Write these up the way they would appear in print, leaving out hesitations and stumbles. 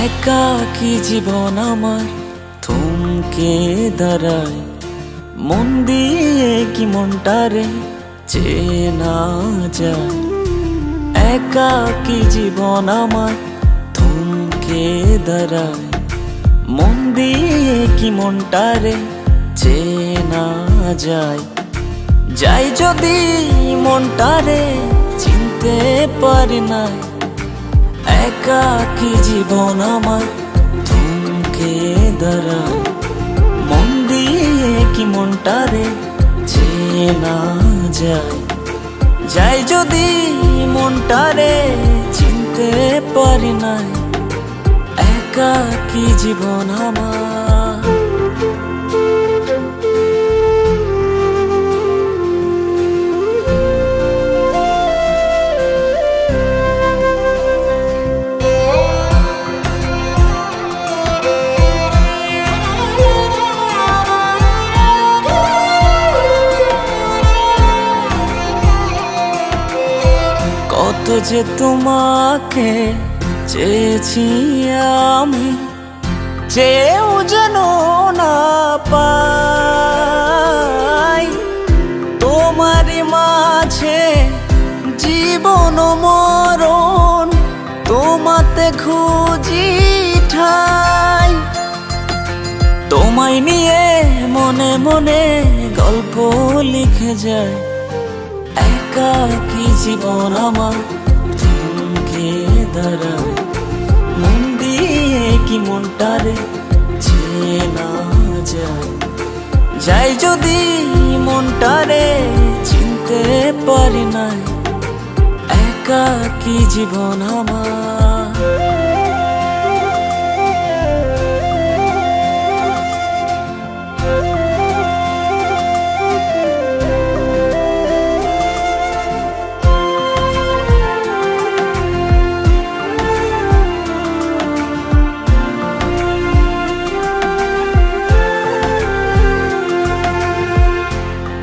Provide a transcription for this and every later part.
একাকী জীবন আমার থমকে দাঁড়ায়, মন দিয়ে কি মনটারে চেনা যায়। একাকী জীবন আমার থমকে দাঁড়ায়, মন দিয়ে কি মনটারে চেনা যায়। যাই যদি মনটারে চিনতে পারি নাই, একাকী জীবন আমার থমকে দাঁড়ায়, মন দিয়ে কি মনটারে চেনা যায়। যাই যদি মনটারে চিনতে পারি নাই, একাকী জীবন আমার। কত যে তোমাকে চেয়েছি আমি, চেয়েও যেন না পাই। তোমারই মাঝে জীবন মরণ, তোমাতে খুঁজি ঠাই। তোমায় নিয়ে মনে মনে গল্প লিখে যায়, একাকী জীবন আমার থমকে দাঁড়ায়, মন দিয়ে কি মনটারে চেনা যায়। যাই যদি মনটারে চিনতে পারি নাই, একাকী জীবন আমার।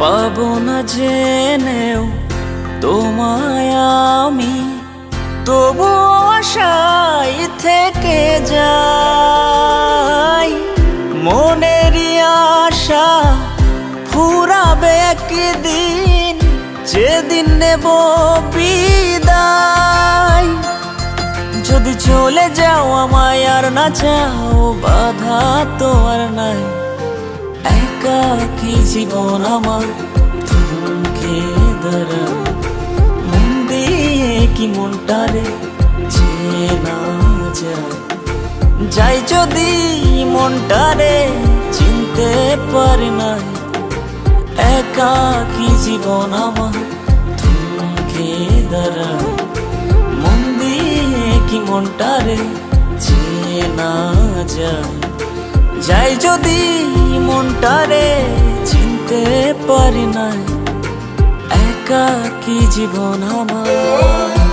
পাবো না জেনেও তোমায় আমি, তবু আশায় থেকে যাই। মনেরই আশা ফুরাবে একদিন, যেদিন নেব বিদায়। যদি চলে যাও আমায় আর না চাও, বাধা তো আর নাই। একাকী জীবন আমার থমকে দাঁড়ায়, মন দিয়ে কি মনটারে চেনা যায়। যাই যদি মনটারে চিনতে পারি নাই, একাকী জীবন আমার থমকে দাঁড়ায়, মন দিয়ে কি মনটারে চেনা যায়। যাই যদি মনটারে চিনতে পারি নাই, একাকী জীবন আমার।